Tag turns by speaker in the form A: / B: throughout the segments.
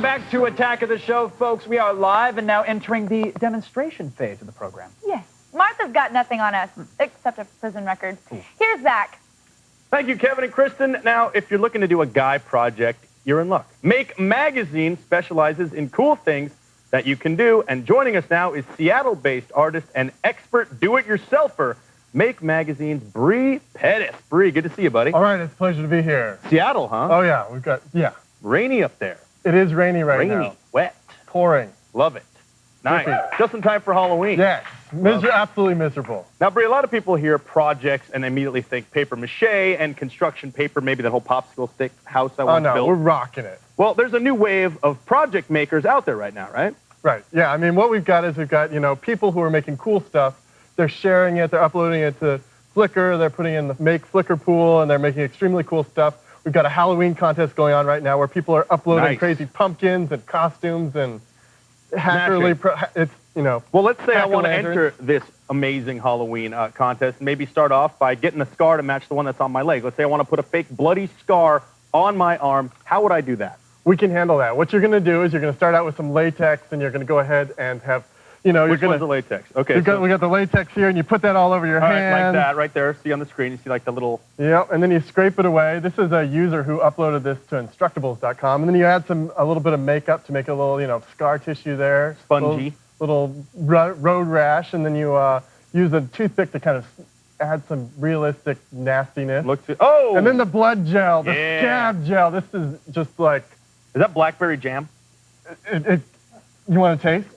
A: back to Attack of the Show, folks. We are live and now entering the demonstration phase of the program.
B: Yes. Martha's got nothing on us, except a prison record. Ooh. Here's Zach.
C: Thank you, Kevin and Kristen. Now, if you're looking to do a guy project, you're in luck. Make Magazine specializes in cool things that you can do, and joining us now is Seattle-based artist and expert do-it-yourselfer, Make Magazine's Bree Pettis. Bree, good to see you, buddy.
D: All right, it's a pleasure to be here.
C: Seattle, huh?
D: Oh, yeah, we've got,
C: Rainy up there.
D: It is rainy right now.
C: Rainy, wet.
D: Pouring.
C: Love it. Nice. Just in time for Halloween.
D: Yes, absolutely miserable.
C: Now, Bree, a lot of people hear projects and immediately think paper mache and construction paper, maybe that whole popsicle stick house I once built.
D: We're rocking it.
C: Well, there's a new wave of project makers out there right now, right?
D: Right, yeah. I mean, what we've got is people who are making cool stuff. They're sharing it, they're uploading it to Flickr, they're putting in the Make Flickr pool, and they're making extremely cool stuff. We've got a Halloween contest going on right now where people are uploading crazy pumpkins and costumes and
C: Well, let's say I want to enter this amazing Halloween contest and maybe start off by getting a scar to match the one that's on my leg. Let's say I want to put a fake bloody scar on my arm. How would I do that?
D: We can handle that. What you're going to do is you're going to start out with some latex, and you're going to go ahead and have,
C: Which one's the latex? Okay.
D: We got the latex here, and you put that all over your hand.
C: Right, like that, right there. See on the screen, you see like the little...
D: Yep, and then you scrape it away. This is a user who uploaded this to Instructables.com, and then you add a little bit of makeup to make a little, scar tissue there.
C: Spongy.
D: Little road rash, and then you use a toothpick to kind of add some realistic nastiness. And then the blood gel, the scab gel. This is just like...
C: Is that blackberry jam?
D: You want to taste?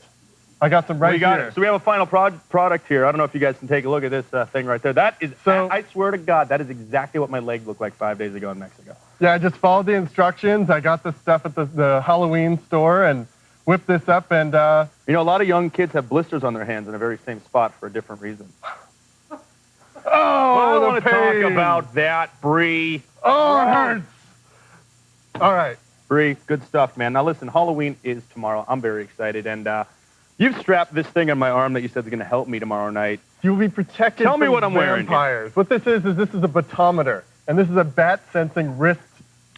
D: I got some right here.
C: So we have a final product here. I don't know if you guys can take a look at this thing right there. That is, I swear to God, that is exactly what my leg looked like 5 days ago in Mexico.
D: Yeah, I just followed the instructions. I got this stuff at the Halloween store and whipped this up. And
C: a lot of young kids have blisters on their hands in the very same spot for a different reason.
D: Oh,
C: I want to talk about that, Bree.
D: Oh, it hurts. All right.
C: Bree, good stuff, man. Now listen, Halloween is tomorrow. I'm very excited, and you've strapped this thing on my arm that you said is going to help me tomorrow night.
D: You'll be protected
C: Tell me what I'm wearing
D: here. What this is a batometer, and this is a bat-sensing wrist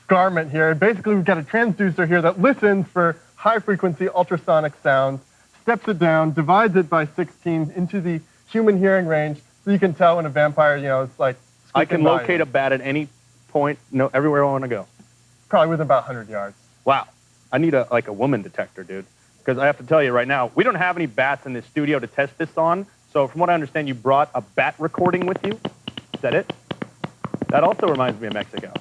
D: garment here. And basically, we've got a transducer here that listens for high-frequency ultrasonic sounds, steps it down, divides it by 16 into the human hearing range, so you can tell when a vampire, it's like...
C: I can locate a bat at any point, everywhere I want to go.
D: Probably within about 100 yards.
C: Wow. I need a woman detector, dude. Because I have to tell you right now, we don't have any bats in this studio to test this on. So from what I understand, you brought a bat recording with you. Is that it? That also reminds me of Mexico.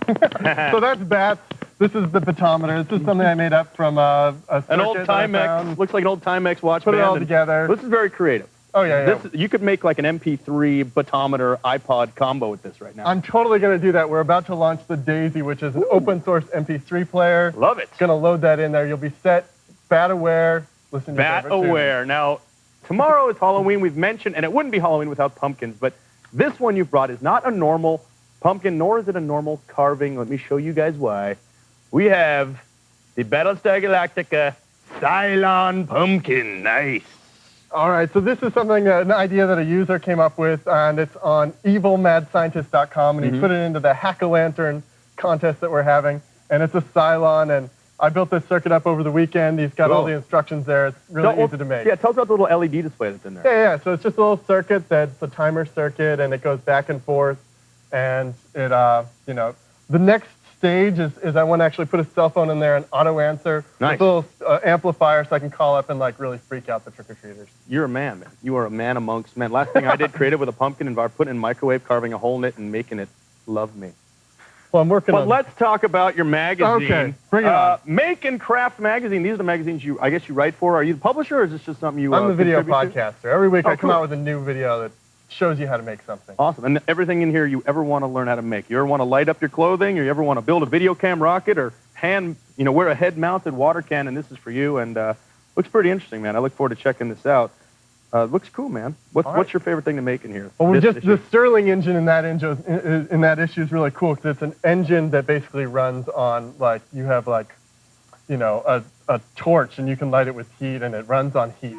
D: So that's bats. This is the batometer. This is something I made up from a
C: an old Timex. Looks like an old Timex watch.
D: Put it all together.
C: This is very creative.
D: Oh, yeah.
C: You could make like an MP3 batometer iPod combo with this right now.
D: I'm totally going to do that. We're about to launch the Daisy, which is an open source MP3 player.
C: Love it.
D: Going to load that in there. You'll be set, bat aware. Listen to
C: bat aware. Now, tomorrow is Halloween. We've mentioned, and it wouldn't be Halloween without pumpkins, but this one you've brought is not a normal pumpkin, nor is it a normal carving. Let me show you guys why. We have the Battlestar Galactica Cylon Pumpkin. Nice.
D: All right, so this is something, an idea that a user came up with, and it's on evilmadscientist.com, and he put it into the Hack-A-Lantern contest that we're having, and it's a Cylon, and I built this circuit up over the weekend. He's got all the instructions there. It's really easy to make.
C: Yeah, tell us about the little LED display that's in there.
D: Yeah, so it's just a little circuit that's a timer circuit, and it goes back and forth, and it, the next stage is I want to actually put a cell phone in there and auto answer with a little amplifier so I can call up and really freak out the trick-or-treaters.
C: You're a man, man. You are a man amongst men. Last thing I did creative with a pumpkin and putting it in a microwave, carving a hole in it, and making it love me.
D: Well, I'm working on...
C: But let's talk about your magazine.
D: Okay, bring it on.
C: Make and Craft Magazine. These are the magazines I guess you write for. Are you the publisher, or is this just something you
D: I'm the video podcaster. Every week I come out with a new video that shows you how to make something.
C: Awesome. And everything in here you ever want to learn how to make. You ever want to light up your clothing, or you ever want to build a video cam rocket, or wear a head-mounted water cannon, this is for you. And looks pretty interesting, man. I look forward to checking this out. Looks cool, man. What's your favorite thing to make in here?
D: Well, the Stirling engine in that issue is really cool, because it's an engine that basically runs on, you have a torch, and you can light it with heat, and it runs on heat.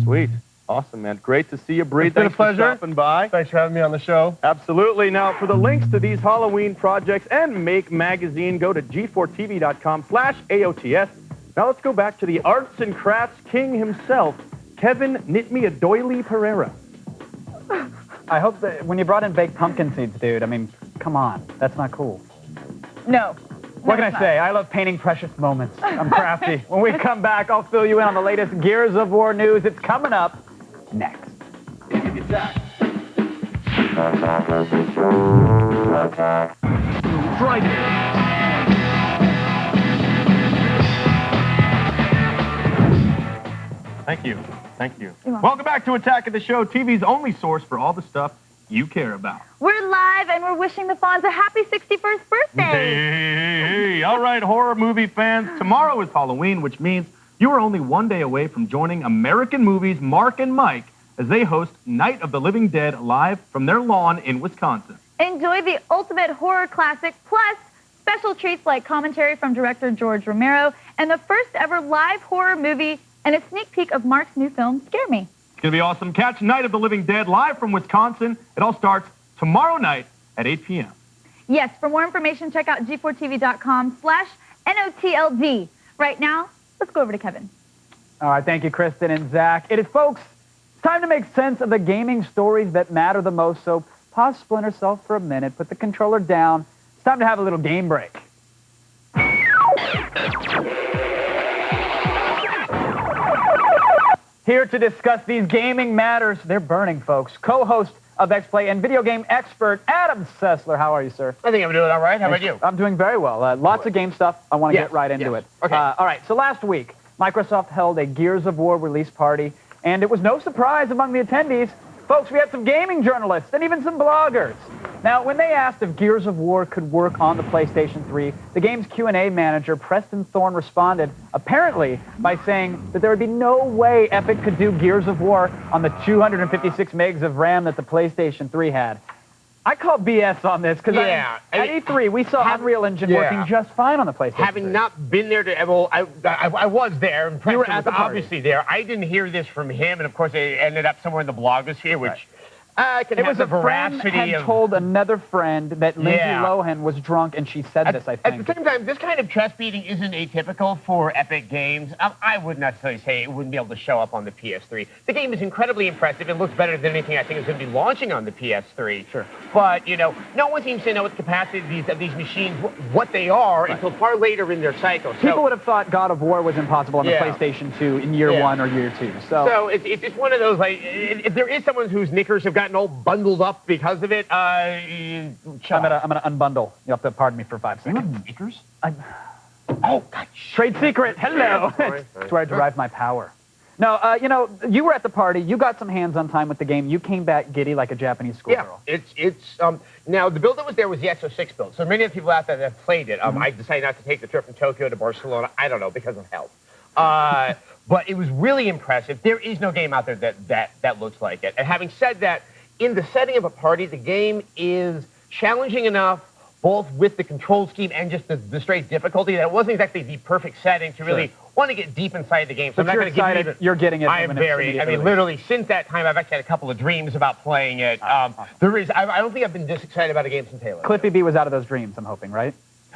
C: Sweet. Awesome, man. Great to see you, Bree.
D: It's been a
C: Thanks for
D: pleasure.
C: stopping by.
D: Thanks for having me on the show.
C: Absolutely. Now, for the links to these Halloween projects and Make Magazine, go to g4tv.com/AOTS. Now let's go back to the arts and crafts king himself, Kevin Knit Me a Doily Pereira.
A: I hope that when you brought in baked pumpkin seeds, dude, I mean, come on. That's not cool.
B: No.
A: What can
B: it's
A: I say? I love painting precious moments. I'm crafty. When we come back, I'll fill you in on the latest Gears of War news. It's coming up next.
C: Thank you. Thank you.
B: You're welcome.
C: Welcome back to Attack of the Show, TV's only source for all the stuff you care about.
B: We're live, and we're wishing the Fonz a happy 61st birthday.
C: Hey. All right, horror movie fans. Tomorrow is Halloween, which means you are only one day away from joining American Movies Mark and Mike as they host Night of the Living Dead live from their lawn in Wisconsin.
B: Enjoy the ultimate horror classic, plus special treats like commentary from director George Romero, and the first ever live horror movie, and a sneak peek of Mark's new film, Scare Me.
C: It's going to be awesome. Catch Night of the Living Dead live from Wisconsin. It all starts tomorrow night at 8 p.m.
B: Yes, for more information, check out g4tv.com/NOTLD. Right now, let's go over to Kevin.
A: All right, thank you, Kristen and Zach. It is, folks, it's time to make sense of the gaming stories that matter the most, so pause Splinter Cell for a minute, put the controller down. It's time to have a little game break. Here to discuss these gaming matters, they're burning, folks. Co-host of X-Play and video game expert Adam Sessler. How are you, sir?
E: I think I'm doing all right. How about you?
A: I'm doing very well. Lots of game stuff. I want to get right into it.
E: Okay.
A: All right, so last week, Microsoft held a Gears of War release party, and it was no surprise among the attendees. Folks, we had some gaming journalists and even some bloggers. Now, when they asked if Gears of War could work on the PlayStation 3, the game's Q&A manager, Preston Thorne, responded, apparently, by saying that there would be no way Epic could do Gears of War on the 256 megs of RAM that the PlayStation 3 had. I call BS on this because
E: Yeah,
A: at E3, we saw Unreal Engine working just fine on the PlayStation 3.
E: Having not been there to, well, I was there, and Preston
A: were at
E: was
A: the party.
E: obviously there. I didn't hear this from him, and of course, it ended up somewhere in the blogosphere, which can
A: It
E: have
A: was
E: the
A: a friend
E: veracity
A: had
E: of.
A: told another friend that Lindsay
E: Yeah.
A: Lohan was drunk, and she said this, I
E: At
A: think.
E: the same time, this kind of chest beating isn't atypical for Epic Games. I would not necessarily say it wouldn't be able to show up on the PS3. The game is incredibly impressive. It looks better than anything I think is going to be launching on the PS3.
A: Sure.
E: But, you know, no one seems to know what the capacity of these machines, what they are, until far later in their cycle.
A: People would have thought God of War was impossible on the
E: Yeah.
A: PlayStation 2 in year 1 or year 2.
E: So it's one of those, like, if there is someone whose knickers have gotten all bundled up because of it,
A: I'm gonna unbundle. You'll have to pardon me for 5 seconds.
E: knickers?
A: Oh, God. Trade secret. Hello.
E: Sorry.
A: That's where I derive my power. No, you know, you were at the party. You got some hands-on time with the game. You came back giddy like a Japanese schoolgirl.
E: Yeah, it's now the build that was there was the X06 build. So many of the people out there that have played it, I decided not to take the trip from Tokyo to Barcelona. I don't know, because of health. But it was really impressive. There is no game out there that looks like it. And having said that, in the setting of a party, the game is challenging enough, both with the control scheme and just the straight difficulty, that it wasn't exactly the perfect setting to really want to get deep inside the game. So I'm not
A: you're
E: going to give you
A: excited. You're getting it.
E: I am very. I mean, literally, since that time, I've actually had a couple of dreams about playing it. There is. I don't think I've been this excited about a game since Halo.
A: Cliffy B was out of those dreams, I'm hoping, right?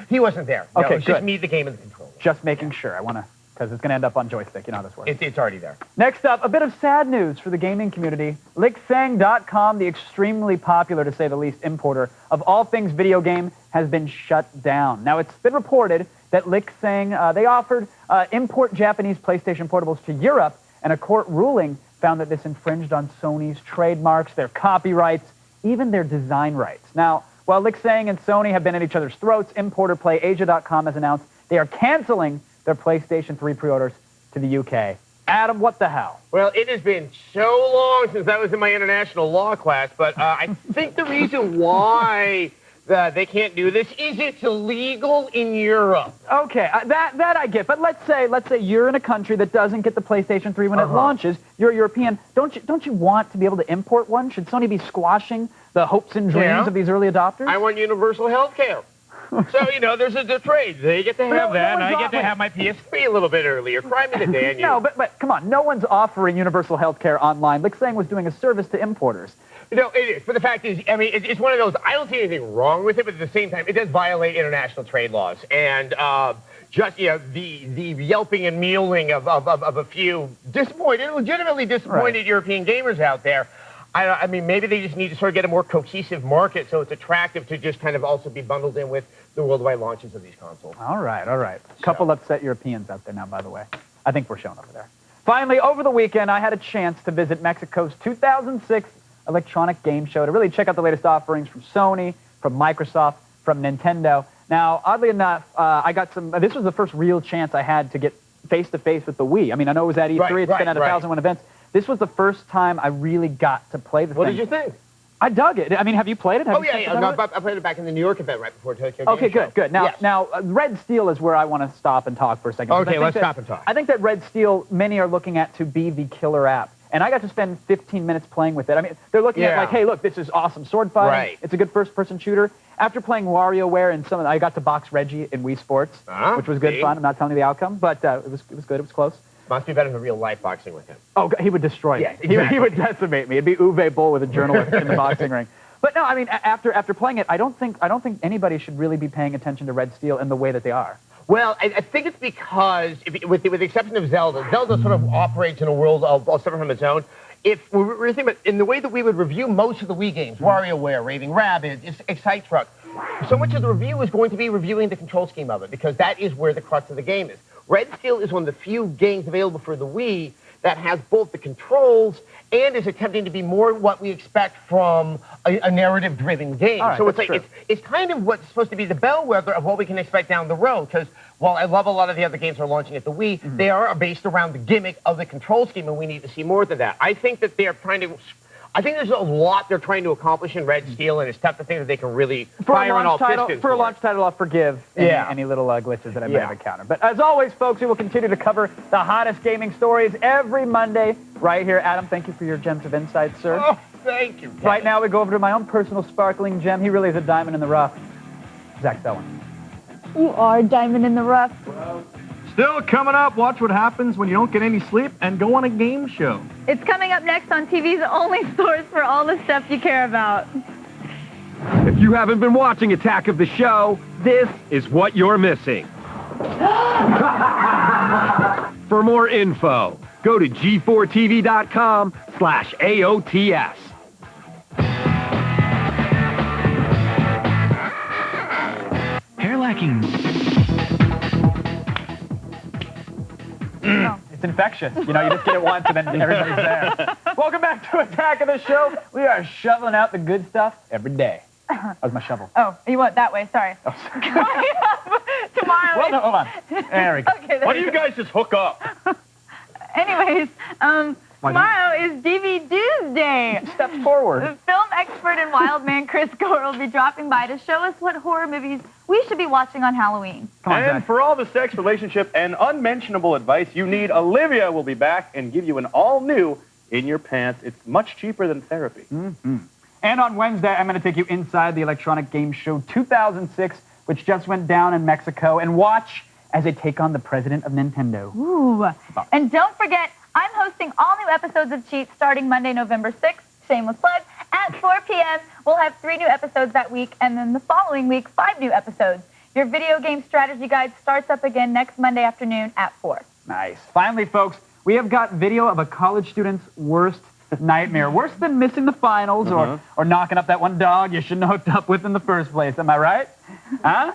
E: He wasn't there. No,
A: Okay,
E: it's just
A: good.
E: me, the game, and the controller.
A: Just making sure. I want to, because it's going to end up on joystick. You know how this works.
E: It's already there.
A: Next up, a bit of sad news for the gaming community. Licksang.com, the extremely popular, to say the least, importer of all things video game, has been shut down. Now, it's been reported that Licksang, they offered import Japanese PlayStation portables to Europe, and a court ruling found that this infringed on Sony's trademarks, their copyrights, even their design rights. Now, while Licksang and Sony have been at each other's throats, importer PlayAsia.com has announced they are canceling their PlayStation 3 pre-orders to the UK. Adam, what the hell?
E: Well, it has been so long since I was in my international law class, but I think the reason why they can't do this is it's illegal in Europe.
A: Okay, that I get. But let's say you're in a country that doesn't get the PlayStation 3 when it launches. You're European. Don't you want to be able to import one? Should Sony be squashing the hopes and dreams of these early adopters?
E: I want universal health care. So, you know, there's a trade. They get to have that, and I get to
A: wait.
E: have my PS3 a little bit earlier. Cry me the day, and you.
A: No, but come on. No one's offering universal health care online. Lik Sang was doing a service to importers.
E: No, it is. But the fact is, I mean, it's one of those, I don't see anything wrong with it, but at the same time, it does violate international trade laws. And just, you know, the yelping and mewling of a few legitimately disappointed European gamers out there, I mean, maybe they just need to sort of get a more cohesive market so it's attractive to just kind of also be bundled in with the worldwide launches of these consoles.
A: All right. A couple upset Europeans out there now, by the way. I think we're showing over there. Finally, over the weekend, I had a chance to visit Mexico's 2006 Electronic Game Show to really check out the latest offerings from Sony, from Microsoft, from Nintendo. Now, oddly enough, I got some. This was the first real chance I had to get face-to-face with the Wii. I mean, I know it was at E3. It's been at 1,001 events. This was the first time I really got to play the thing.
E: What did you think?
A: I dug it. I mean, have you played it?
E: Oh, yeah. No, I played it back in the New York event right before Tokyo Game Show.
A: Good. Now, Red Steel is where I want to stop and talk for a second.
E: Okay, let's stop and talk.
A: I think that Red Steel, many are looking at to be the killer app. And I got to spend 15 minutes playing with it. I mean, they're looking at like, hey, look, this is awesome sword fighting.
E: Right.
A: It's a good first-person shooter. After playing WarioWare and I got to box Reggie in Wii Sports, which was good fun. I'm not telling you the outcome, but it was good. It was close.
E: Must be better than real life boxing with him.
A: Oh, he would destroy me.
E: Yes, exactly.
A: He would decimate me. It'd be Uwe Boll with a journalist in the boxing ring. But no, I mean, after playing it, I don't think anybody should really be paying attention to Red Steel in the way that they are.
E: Well, I think it's because, with the exception of Zelda sort of operates in a world of separate from its own. If we were thinking about in the way that we would review most of the Wii games, WarioWare, Raving Rabbit, Excite Truck, so much of the review is going to be reviewing the control scheme of it, because that is where the crux of the game is. Red Steel is one of the few games available for the Wii that has both the controls and is attempting to be more what we expect from a narrative-driven game.
A: Right,
E: so it's kind of what's supposed to be the bellwether of what we can expect down the road, because while I love a lot of the other games that are launching at the Wii, they are based around the gimmick of the control scheme, and we need to see more than that. I think that they're trying to... I think there's a lot they're trying to accomplish in Red Steel, and it's tough to think that they can really fire on all pistons.
A: For a launch title, I'll forgive any little glitches that I may have encountered. But as always, folks, we will continue to cover the hottest gaming stories every Monday right here. Adam, thank you for your gems of insight, sir.
E: Oh, thank you.
A: Right now, we go over to my own personal sparkling gem. He really is a diamond in the rough. Zach Selwyn.
B: You are a diamond in the rough.
C: Still coming up, watch what happens when you don't get any sleep and go on a game show.
B: It's coming up next on TV's only source for all the stuff you care about.
F: If you haven't been watching Attack of the Show, this is what you're missing. For more info, go to g4tv.com/AOTS.
G: Hair lacking.
A: It's infectious. You know, you just get it once and then everybody's there. Welcome back to Attack of the Show. We are shoveling out the good stuff every day. That was my shovel.
B: Oh, you went that way. Sorry.
A: Oh, sorry.
B: Coming up tomorrow.
A: Well, no, hold on. There we go.
B: Okay,
C: Why don't you guys just hook up?
B: Anyways, tomorrow is DVD Day.
A: Step forward.
B: The film expert and wild man Chris Gore will be dropping by to show us what horror movies we should be watching on Halloween.
A: Come on,
C: And
A: Zach.
C: for all the sex, relationship, and unmentionable advice you need, Olivia will be back and give you an all-new In Your Pants. It's much cheaper than therapy.
A: Mm-hmm. And on Wednesday, I'm going to take you inside the Electronic Game Show 2006, which just went down in Mexico, and watch as they take on the president of Nintendo.
B: Ooh. And don't forget, I'm hosting all new episodes of Cheat starting Monday, November 6th. Shameless plug. At 4 p.m., we'll have 3 new episodes that week, and then the following week, 5 new episodes. Your video game strategy guide starts up again next Monday afternoon at 4.
A: Nice. Finally, folks, we have got video of a college student's worst nightmare. Worse than missing the finals or knocking up that one dog you shouldn't have hooked up with in the first place. Am I right? Huh?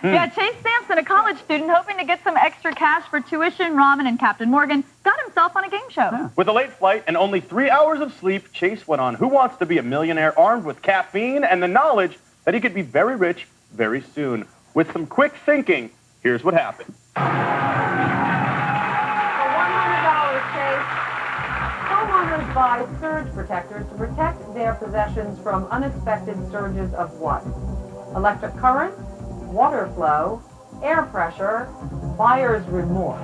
B: Yeah, Chase Sampson, a college student hoping to get some extra cash for tuition, ramen, and Captain Morgan, got himself on a game show.
A: Yeah.
C: With a late flight and only 3 hours of sleep, Chase went on Who Wants to Be a Millionaire armed with caffeine and the knowledge that he could be very rich very soon. With some quick thinking, here's what happened.
H: For $100, Chase, homeowners buy surge protectors to protect their possessions from unexpected surges of what? Electric current, water flow, air pressure, buyer's remorse.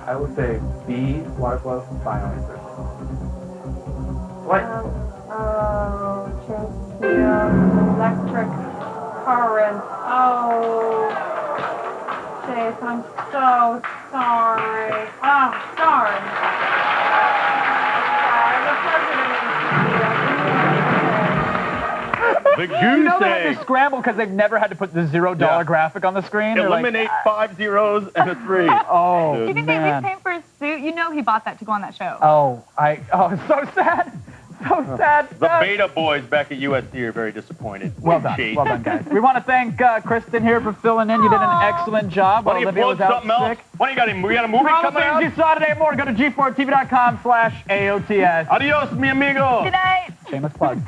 I: I would say B, water flow, finally. What?
H: Chase, the electric current. Oh, Chase, I'm so sorry. Oh, sorry. The president is
C: The
A: You know
C: goose
A: they had
C: egg.
A: to scramble because they've never had to put the $0 graphic on the screen. They're like,
C: Eliminate 5 zeros and a 3.
A: oh,
B: Do you think they
A: man.
B: repaid him for his suit? You know he bought that to go on that show.
A: Oh, it's so sad. So sad.
C: The Beta boys back at USC are very disappointed.
A: Well done.
C: Chase.
A: Well done, guys. We want to thank Kristen here for filling in. You did an excellent job.
C: Why don't you
A: Olivia
C: plug
A: was out
C: something else?
A: sick.
C: Why don't you we got a movie
A: For all the
C: coming out?
A: things you saw today and more, go to g4tv.com/AOTS.
C: Adios, mi amigo.
B: Good night.
A: Shameless plug.